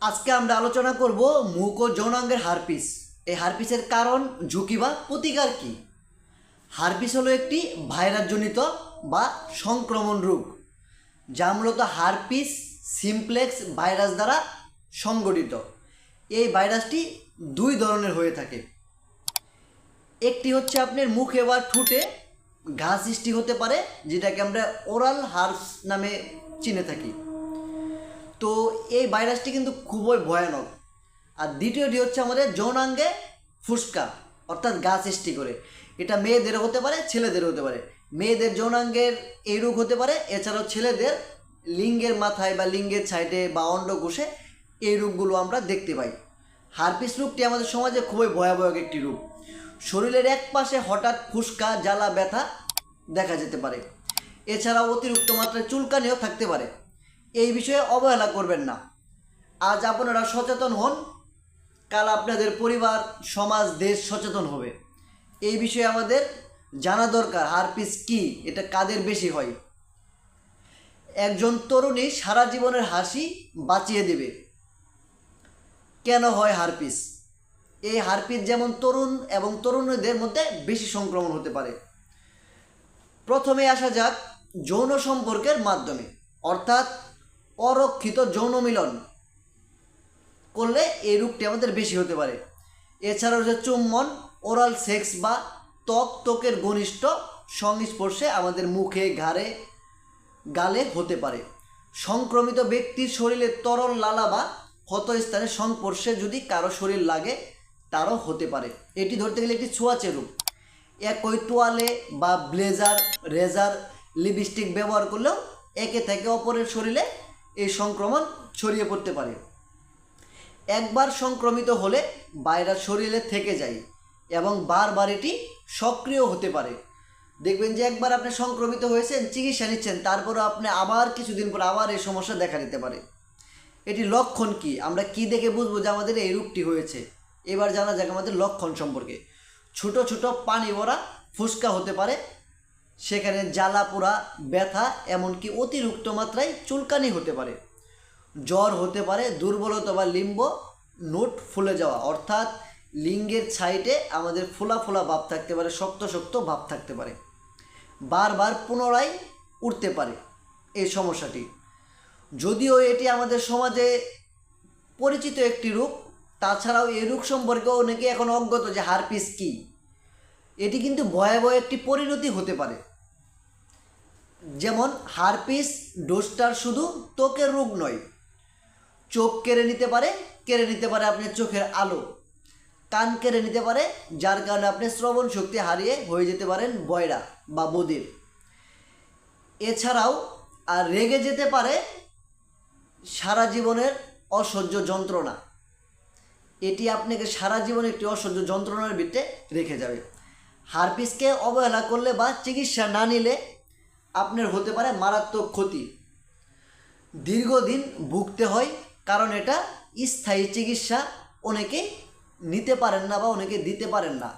আজকে আমরা আলোচনা করব মুখ ও যৌনাঙ্গের হারপিস। এই হারপিসের কারণ, ঝুঁকি বা প্রতিকার কি? হারপিস হলো একটি ভাইরাসজনিত বা সংক্রমণ রোগ, যা মূলত হারপিস সিমপ্লেক্স ভাইরাস দ্বারা সংগঠিত। এই ভাইরাসটি দুই ধরনের হয়ে থাকে। একটি হচ্ছে আপনার মুখে বা ঠোঁটে ঘা সৃষ্টি হতে পারে, যেটাকে আমরা ওরাল হার্পস নামে চিনে থাকি। তো এই ভাইরাসটি কিন্তু খুবই ভয়ানক। আর দ্বিতীয়টি হচ্ছে আমাদের যৌনাঙ্গে ফুসকা, অর্থাৎ ঘা সৃষ্টি করে। এটা মেয়েদের হতে পারে, ছেলেদের হতে পারে। মেয়েদের যৌনাঙ্গের এই রোগ হতে পারে, এছাড়াও ছেলেদের লিঙ্গের মাথায় বা লিঙ্গের সাইডে বা অন্ডকোষে এই রোগগুলো আমরা দেখতে পাই। হারপিস রোগটি আমাদের সমাজে খুবই ভয়াবহ একটি রোগ। শরীরের এক পাশে হঠাৎ ফুসকা, জ্বালা, ব্যথা দেখা যেতে পারে। এছাড়াও অতিরিক্ত মাত্রায় চুলকানিও থাকতে পারে। এই বিষয়ে অবহেলা করবেন না। আজ আপনারা সচেতন হন, কাল আপনাদের পরিবার, সমাজ, দেশ সচেতন হবে। এই বিষয়ে আমাদের জানা দরকার, হারপিস কি, এটা কাদের বেশি হয়। একজন তরুণী সারা জীবনের হাসি বাঁচিয়ে দেবে। কেন হয় হারপিস? এই হারপিস যেমন তরুণ এবং তরুণীদের মধ্যে বেশি সংক্রমণ হতে পারে। প্রথমে আসা যাক যৌন সম্পর্কের মাধ্যমে, অর্থাৎ অরক্ষিত যৌন মিলন করলে এই রোগটি আমাদের বেশি হতে পারে। এছাড়াও যে চুম্বন, ওরাল সেক্স বা ত্বকের ঘনিষ্ঠ সংস্পর্শে আমাদের মুখে, ঘাড়ে, গালে হতে পারে। সংক্রমিত ব্যক্তির শরীরে তরল লালা বা ক্ষতস্থানের সংস্পর্শে যদি কারো শরীর লাগে, তারও হতে পারে। এটি ধরতে গেলে একটি ছোঁয়াচে রোগ। একই তোয়ালে বা ব্লেজার, রেজার, লিপস্টিক ব্যবহার করলেও একে থেকে অপরের শরীরে এই সংক্রমণ ছড়িয়ে পড়তে পারে। একবার সংক্রমিত হলে ভাইরাস শরীরে থেকে যায় এবং বারবার এটি সক্রিয় হতে পারে। দেখবেন যে একবার আপনি সংক্রমিত হয়েছেন, চিকিৎসা নিচ্ছেন, তারপরে আপনি আবার কিছুদিন পর আবার এই সমস্যা দেখা দিতে পারে। এটি লক্ষণ কি? আমরা কি দেখে বুঝবো যে আমাদের এই রোগটি হয়েছে? এবার জানা যাক আমাদের লক্ষণ সম্পর্কে। ছোট ছোট পানি ভরা ফুসকা হতে পারে, সেখানে জ্বালা পোড়া, ব্যথা, এমনকি অতিরিক্ত মাত্রায় চুলকানি হতে পারে। জ্বর হতে পারে, দুর্বলতা বা লিম্ব নোট ফুলে যাওয়া, অর্থাৎ লিঙ্গের সাইডে আমাদের ফোলা ফোলা ভাব থাকতে পারে, শক্ত শক্ত ভাব থাকতে পারে। বারবার পুনরায় উঠতে পারে এই সমস্যাটি। যদিও এটি আমাদের সমাজে পরিচিত একটি রোগ, তাছাড়াও এই রোগ সম্পর্কে অনেকে এখন অজ্ঞাত যে হারপিস কী। এটি কিন্তু ভয়াবহ একটি পরিণতি হতে পারে। যেমন হারপিস ডোস্টার শুধু ত্বকের রোগ নয়, চোখ কেড়ে নিতে পারে আপনার চোখের আলো, কান কেড়ে নিতে পারে, যার কারণে আপনি শ্রবণ শক্তি হারিয়ে হয়ে যেতে পারেন বয়রা বা বধির। এছাড়াও আর রেগে যেতে পারে সারা জীবনের অসহ্য যন্ত্রণা। এটি আপনাকে সারা জীবন একটি অসহ্য যন্ত্রণার ভিতরে রেখে যাবে। হারপিসকে অবহেলা করলে বা চিকিৎসা না নিলে আপনার হতে পারে মারাত্মক ক্ষতি। দীর্ঘদিন ভুগতে হয়, কারণ এটা স্থায়ী চিকিৎসা অনেকে নিতে পারেন না বা অনেকে দিতে পারেন না।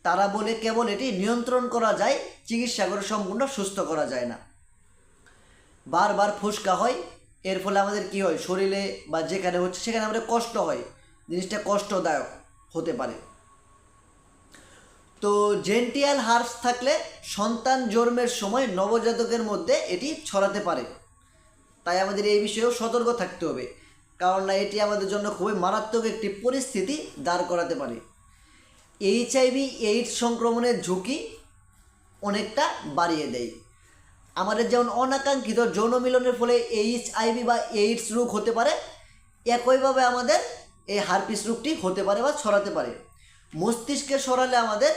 তারা বলে কেবল এটি নিয়ন্ত্রণ করা যায়, চিকিৎসা করে সম্পূর্ণ সুস্থ করা যায় না। বারবার ফুসকা হয়, এর ফলে আমাদের কি হয়, শরীরে বা যেখানে হচ্ছে সেখানে আমাদের কষ্ট হয়, জিনিসটা কষ্টদায়ক হতে পারে। তো জেন্টিয়াল হার্পস থাকলে সন্তান জন্মের সময় নবজাতকের মধ্যে এটি ছড়াতে পারে। তাই আমাদের এই বিষয়েও সতর্ক থাকতে হবে, কারণ না এটি আমাদের জন্য খুবই মারাত্মক একটি পরিস্থিতি দাঁড় করাতে পারে। এইচআইভি এইডস সংক্রমণের ঝুঁকি অনেকটা বাড়িয়ে দেয়। আমাদের যেমন অনাকাঙ্ক্ষিত যৌন মিলনের ফলে এইচআইভি বা এইডস রোগ হতে পারে, একইভাবে আমাদের এই হারপিস রোগটি হতে পারে বা ছড়াতে পারে। মস্তিষ্কে ছড়ালে আমাদের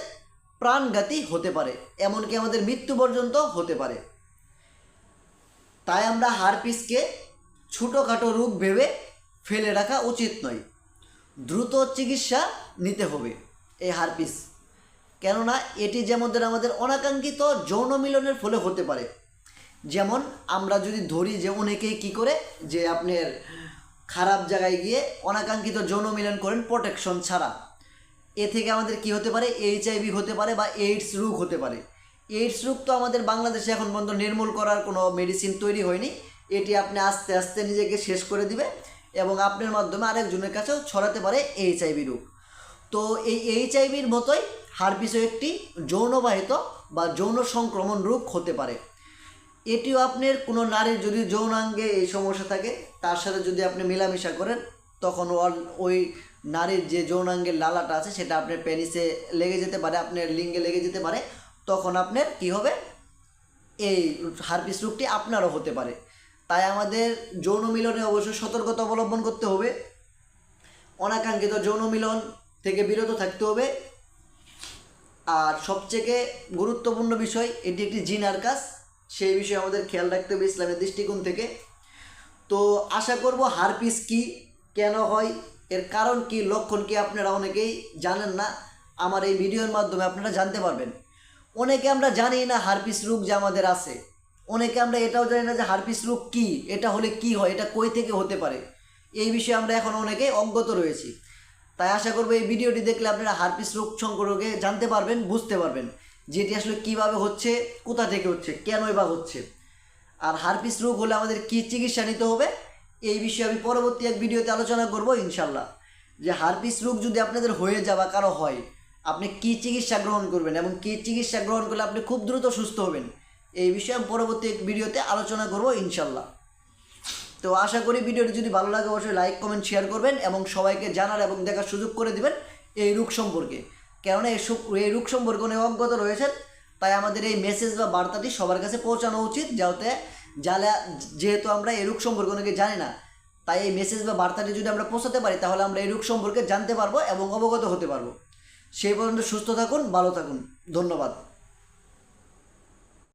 প্রাণঘাতী হতে পারে, এমনকি আমাদের মৃত্যু পর্যন্ত হতে পারে। তাই আমরা হারপিসকে ছোটোখাটো রোগ ভেবে ফেলে রাখা উচিত নয়। দ্রুত চিকিৎসা নিতে হবে এই হারপিস, কেননা এটি যেমন আমাদের অনাকাঙ্ক্ষিত যৌন মিলনের ফলে হতে পারে। যেমন আমরা যদি ধরি যে অনেকেই কী করে যে আপনার খারাপ জায়গায় গিয়ে অনাকাঙ্ক্ষিত যৌন মিলন করেন প্রোটেকশন ছাড়া, এ থেকে আমাদের কি হতে পারে, এইচআইভি হতে পারে বা এইডস রোগ হতে পারে। এইডস রোগ তো আমাদের বাংলাদেশে এখন পর্যন্ত নির্মূল করার কোনো মেডিসিন তৈরি হয়নি। এটি আপনি আস্তে আস্তে নিজেকে শেষ করে দিবে। এবং আপনার মাধ্যমে আরেকজনের কাছেও ছড়াতে পারে এইচআইভি রোগ। তো এই এইচআইভির মতোই হারপিসও একটি যৌনবাহিত বা যৌন সংক্রমণ রোগ হতে পারে। এটিও আপনার কোনো নারীর যদি যৌনাঙ্গে এই সমস্যা থাকে, তার সাথে যদি আপনি মেলামেশা করেন, তখন ওই নারীর যে যৌনাঙ্গের লালাটা আছে সেটা আপনার পেনিসে লেগে যেতে পারে, আপনার লিঙ্গে লেগে যেতে পারে। তখন আপনার কি হবে, এই হারপিস রোগটি আপনারও হতে পারে। তাই আমাদের যৌন মিলনে অবশ্যই সতর্কতা অবলম্বন করতে হবে, অনাকাঙ্ক্ষিত যৌন মিলন থেকে বিরত থাকতে হবে। আর সবথেকে গুরুত্বপূর্ণ বিষয়, এটি একটি জিনার কাজ, সেই বিষয়ে আমাদের খেয়াল রাখতে হবে ইসলামের দৃষ্টিকোণ থেকে। তো আশা করব হারপিস কি, কেন হয়, এর কারণ কি, লক্ষণ কি আপনারা অনেকেই জানেন না। আমার এই ভিডিওর মাধ্যমে আপনারা জানতে পারবেন। অনেকে আমরা জানি না হারপিস রোগ যে আমাদের আছে, অনেকে আমরা এটাও জানি না যে হারপিস রোগ কী, এটা হলে কি হয়, এটা কই থেকে হতে পারে, এই বিষয়ে আমরা এখন অনেকেই অজ্ঞত রয়েছি। তাই আশা করবো এই ভিডিওটি দেখলে আপনারা হারপিস রোগ সম্পর্কে জানতে পারবেন, বুঝতে পারবেন যেটি আসলে কীভাবে হচ্ছে, কোথা থেকে হচ্ছে, কেনই বা হচ্ছে। আর হারপিস রোগ হলে আমাদের কী চিকিৎসা নিতে হবে, এই বিষয়ে আমি পরবর্তী এক ভিডিওতে আলোচনা করব ইনশাল্লাহ। যে হারপিস রোগ যদি আপনাদের হয়ে যাওয়া কারো হয়, আপনি কী চিকিৎসা গ্রহণ করবেন এবং কী চিকিৎসা গ্রহণ করলে আপনি খুব দ্রুত সুস্থ হবেন, এই বিষয়ে আমি পরবর্তী এক ভিডিওতে আলোচনা করব ইনশাল্লাহ। তো আশা করি ভিডিওটি যদি ভালো লাগে অবশ্যই লাইক, কমেন্ট, শেয়ার করবেন এবং সবাইকে জানার এবং দেখার সুযোগ করে দিবেন এই রোগ সম্পর্কে। কেননা এই রোগ সম্পর্কে অনেক অজ্ঞত রয়েছেন, তাই আমাদের এই মেসেজ বা বার্তাটি সবার কাছে পৌঁছানো উচিত, যেহেতু আমরা এই রোগ সম্পর্কে অনেকে জানি না। তাই এই মেসেজ বা বার্তাটি যদি আমরা পৌঁছাতে পারি, তাহলে আমরা এই রোগ সম্পর্কে জানতে পারবো এবং অবগত হতে পারবো। সেই পর্যন্ত সুস্থ থাকুন, ভালো থাকুন, ধন্যবাদ।